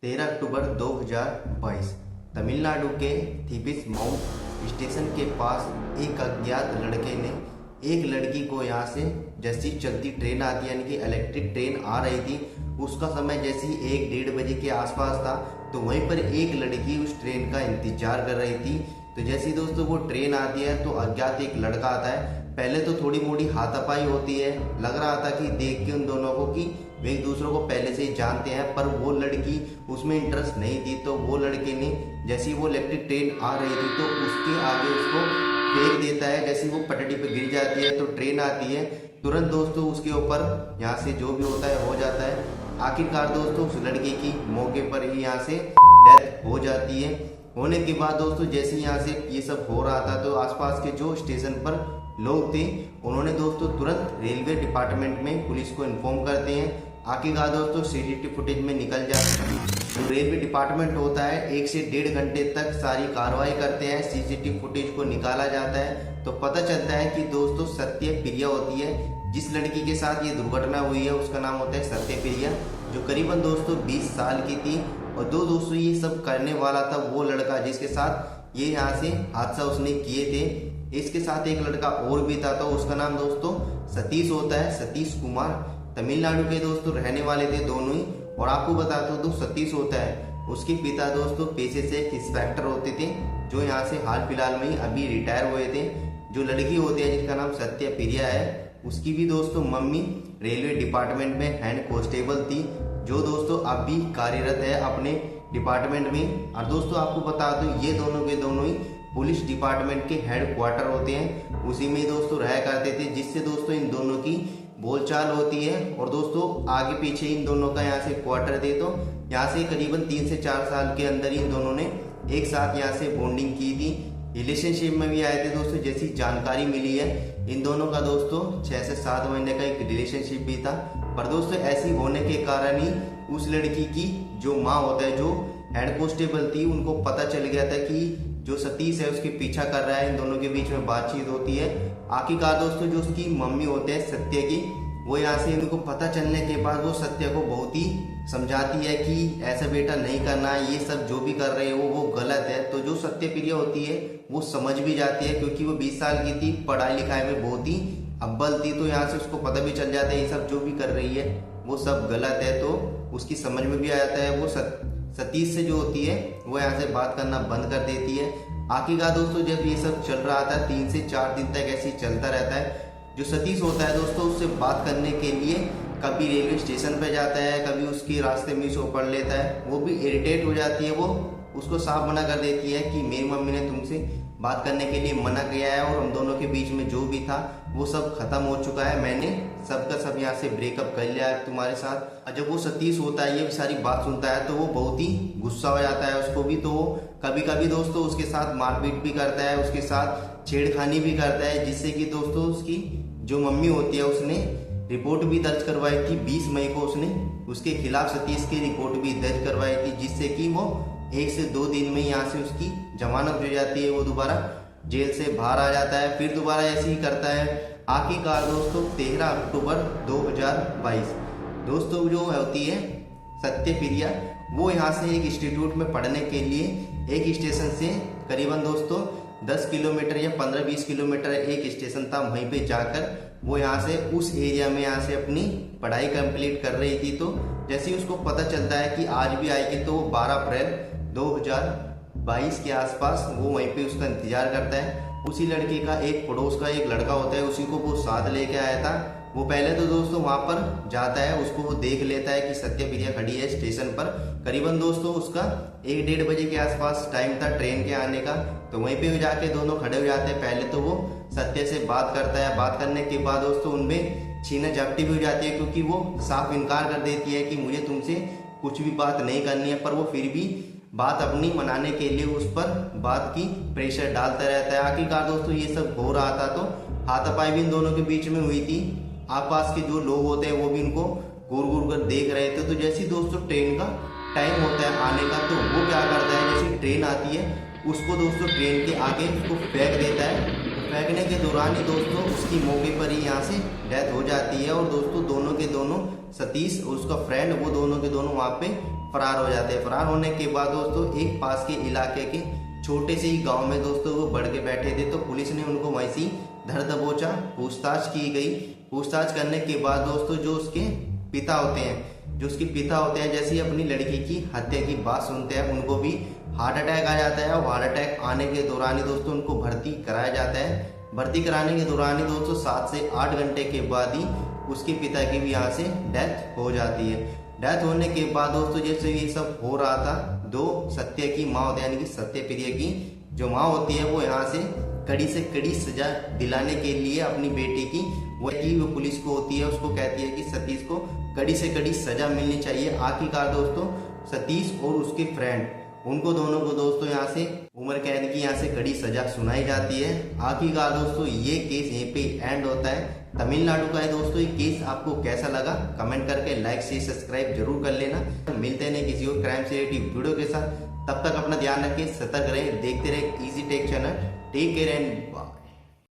13 अक्टूबर 2022 तमिलनाडु के थिबिस mount station के पास एक अज्ञात लड़के ने एक लड़की को यहाँ से जैसी चलती ट्रेन आती है यानी कि इलेक्ट्रिक ट्रेन आ रही थी, उसका समय जैसे ही 1-1:30 बजे के आसपास था, तो वहीं पर एक लड़की उस ट्रेन का इंतजार कर रही थी। तो जैसे ही दोस्तों वो ट्रेन आती है तो अज्ञात एक लड़का आता है। पहले तो थोड़ी मोड़ी हाथापाई होती है, लग रहा था कि देख के उन दोनों को कि वे एक दूसरे को पहले से ही जानते हैं, पर वो लड़की उसमें इंटरेस्ट नहीं थी। तो वो लड़के ने जैसे ही वो इलेक्ट्रिक ट्रेन आ रही थी तो उसके आगे उसको फेंक देता है। जैसे वो पटड़ी पे गिर जाती है तो ट्रेन आती है, तुरंत दोस्तों उसके ऊपर यहाँ से जो भी होता है हो जाता है। आखिरकार दोस्तों उस लड़के की मौके पर ही यहाँ से डेथ हो जाती है। होने के बाद दोस्तों जैसे यहाँ से ये सब हो रहा था तो आसपास के जो स्टेशन पर लोग थे उन्होंने दोस्तों तुरंत रेलवे डिपार्टमेंट में पुलिस को इन्फॉर्म करते हैं। आखिरकार दोस्तों सीसीटीवी फुटेज में निकल जाता है। जो रेलवे डिपार्टमेंट होता है 1 से 1.5 घंटे तक सारी कार्रवाई करते हैं, सीसीटीवी फुटेज को निकाला जाता है। तो पता चलता है कि दोस्तों सत्य प्रिया होती है जिस लड़की के साथ ये दुर्घटना हुई है, उसका नाम होता है सत्य प्रिया, जो करीबन दोस्तों 20 साल की थी। और दोस्तों ये सब करने वाला था वो लड़का जिसके साथ ये यहाँ से हादसा उसने किए थे। इसके साथ एक लड़का और भी था, तो उसका नाम दोस्तों सतीश होता है, सतीश कुमार। तमिलनाडु के दोस्तों रहने वाले थे दोनों ही। और आपको बताता हूँ तो सतीश होता है, उसके पिता दोस्तों पेशे से एक इंस्पेक्टर होते थे जो यहाँ से हाल फिलहाल में ही अभी रिटायर हुए थे। जो लड़की होती है जिसका नाम सत्य प्रिया है, उसकी भी दोस्तों मम्मी रेलवे डिपार्टमेंट में हैंड कांस्टेबल थी, जो दोस्तों अब भी कार्यरत है अपने डिपार्टमेंट में। और दोस्तों आपको बता दूं ये दोनों के दोनों ही पुलिस डिपार्टमेंट के हेड क्वार्टर होते हैं, उसी में दोस्तों रहा करते थे, जिससे दोस्तों इन दोनों की बोलचाल होती है। और दोस्तों आगे पीछे इन दोनों का यहाँ से क्वार्टर थे, तो यहाँ से करीबन 3 से 4 साल के अंदर इन दोनों ने एक साथ यहाँ से बॉन्डिंग की थी, रिलेशनशिप में भी आए थे। दोस्तों जैसी जानकारी मिली है इन दोनों का दोस्तों 6 से 7 महीने का एक रिलेशनशिप भी था। पर दोस्तों ऐसी होने के कारण ही उस लड़की की जो माँ होता है, जो हेड कांस्टेबल थी, उनको पता चल गया था कि जो सतीश है उसके पीछा कर रहा है। इन दोनों के बीच में बातचीत होती है। आखिरकार दोस्तों जो उसकी मम्मी होते हैं सत्य की, वो यहाँ से उनको पता चलने के बाद वो सत्य को बहुत ही समझाती है कि ऐसा बेटा नहीं करना है, ये सब जो भी कर रहे हो वो गलत है। तो जो सत्य प्रिया होती है वो समझ भी जाती है, क्योंकि वो 20 साल की थी, पढ़ाई लिखाई में बहुत ही अव्वल थी। तो यहाँ से उसको पता भी चल जाता है ये सब जो भी कर रही है वो सब गलत है, तो उसकी समझ में भी आ जाता है। वो सतीश से जो होती है वो यहाँ से बात करना बंद कर देती है। आखिरकार दोस्तों जब ये सब चल रहा था 3 से 4 दिन तक ऐसे ही चलता रहता है। जो सतीश होता है दोस्तों उससे बात करने के लिए कभी रेलवे स्टेशन पे जाता है, कभी उसके रास्ते में शो पढ़ लेता है। वो भी इरिटेट हो जाती है, वो उसको साफ मना कर देती है कि मेरी मम्मी ने तुमसे बात करने के लिए मना किया है और हम दोनों के बीच में जो भी था वो सब खत्म हो चुका है, मैंने सबका सब यहाँ से ब्रेकअप कर लिया है तुम्हारे साथ। और जब वो सतीश होता है ये सारी बात सुनता है तो वो बहुत ही गुस्सा हो जाता है उसको भी। तो वो कभी कभी दोस्तों उसके साथ मारपीट भी करता है, उसके साथ छेड़खानी भी करता है, जिससे कि दोस्तों उसकी जो मम्मी होती है उसने रिपोर्ट भी दर्ज करवाई थी। 20 मई को उसने उसके खिलाफ सतीश की रिपोर्ट भी दर्ज करवाई थी, जिससे कि वो 1 से 2 दिन में यहाँ से उसकी जमानत हो जाती है, वो दोबारा जेल से बाहर आ जाता है, फिर दोबारा ऐसे ही करता है। आखिरकार दोस्तों 13 अक्टूबर 2022 दोस्तों जो होती है सत्य प्रिया, वो यहाँ से एक इंस्टीट्यूट में पढ़ने के लिए एक स्टेशन से करीबन दोस्तों 10 किलोमीटर या 15-20 किलोमीटर एक स्टेशन था, वहीं पे जाकर वो यहाँ से उस एरिया में यहाँ से अपनी पढ़ाई कंप्लीट कर रही थी। तो जैसे ही उसको पता चलता है कि आज भी आएगी, तो 12 अप्रैल 2022 के आसपास वो वहीं पे उसका इंतजार करता है। उसी लड़के का एक पड़ोस का एक लड़का होता है, उसी को वो साथ लेके आया था। वो पहले तो दोस्तों वहाँ पर जाता है, उसको वो देख लेता है कि सत्य प्रिया खड़ी है स्टेशन पर। करीबन दोस्तों उसका 1-1:30 बजे के आसपास टाइम था ट्रेन के आने का। तो वहीं पे जाके दोनों खड़े हो जाते हैं। पहले तो वो सत्य से बात करता है, बात करने के बाद दोस्तों उनमें छीना झपटी भी हो जाती है, क्योंकि वो साफ इनकार कर देती है कि मुझे तुमसे कुछ भी बात नहीं करनी है। पर वो फिर भी बात अपनी मनाने के लिए उस पर बात की प्रेशर डालता रहता है। आखिरकार दोस्तों ये सब हो रहा था तो हाथापाई भी इन दोनों के बीच में हुई थी। आसपास के जो लोग होते हैं वो भी इनको घूर घूर कर देख रहे थे। तो जैसे दोस्तों ट्रेन का टाइम होता है आने का, तो वो क्या करता है, जैसे ट्रेन आती है उसको दोस्तों ट्रेन के आगे उसको फेंक देता है। फेंकने के दौरान ही दोस्तों उसकी मौके पर ही यहाँ से डेथ हो जाती है। और दोस्तों दोनों के दोनों, सतीश और उसका फ्रेंड, वो दोनों के दोनों वहाँ पे फरार हो जाते हैं। फरार होने के बाद दोस्तों एक पास के इलाके के छोटे से ही गांव में दोस्तों वो बढ़ के बैठे थे, तो पुलिस ने उनको वहीं से धर दबोचा, पूछताछ की गई। पूछताछ करने के बाद दोस्तों जो उसके पिता होते हैं, जैसे ही अपनी लड़की की हत्या की बात सुनते हैं, उनको भी हार्ट अटैक आ जाता है। और हार्ट अटैक आने के दौरान ही दोस्तों उनको भर्ती कराया जाता है। भर्ती कराने के दौरान ही दोस्तों 7 से 8 घंटे के बाद ही उसके पिता की भी यहाँ से डेथ हो जाती है। डेथ होने के बाद दोस्तों जैसे ये सब हो रहा था, दो सत्य की माँ होती है, यानी कि सत्यप्रिया की जो माँ होती है, वो यहाँ से कड़ी सजा दिलाने के लिए अपनी बेटी की वो पुलिस को होती है, उसको कहती है कि सतीश को कड़ी से कड़ी सजा मिलनी चाहिए। आखिरकार दोस्तों सतीश और उसके फ्रेंड, उनको दोनों को दोस्तों यहाँ से उम्र कैद की यहाँ से कड़ी सजा सुनाई जाती है। आखिरकार दोस्तों ये केस यहीं पे एंड होता है। तमिलनाडु का है दोस्तों ये केस। आपको कैसा लगा कमेंट करके लाइक से सब्सक्राइब जरूर कर लेना। मिलते हैं किसी और क्राइम से रिलेटेड वीडियो के साथ। तब तक अपना ध्यान रखें, सतर्क रहें, देखते रहे Easy Tech channel. Take care and bye.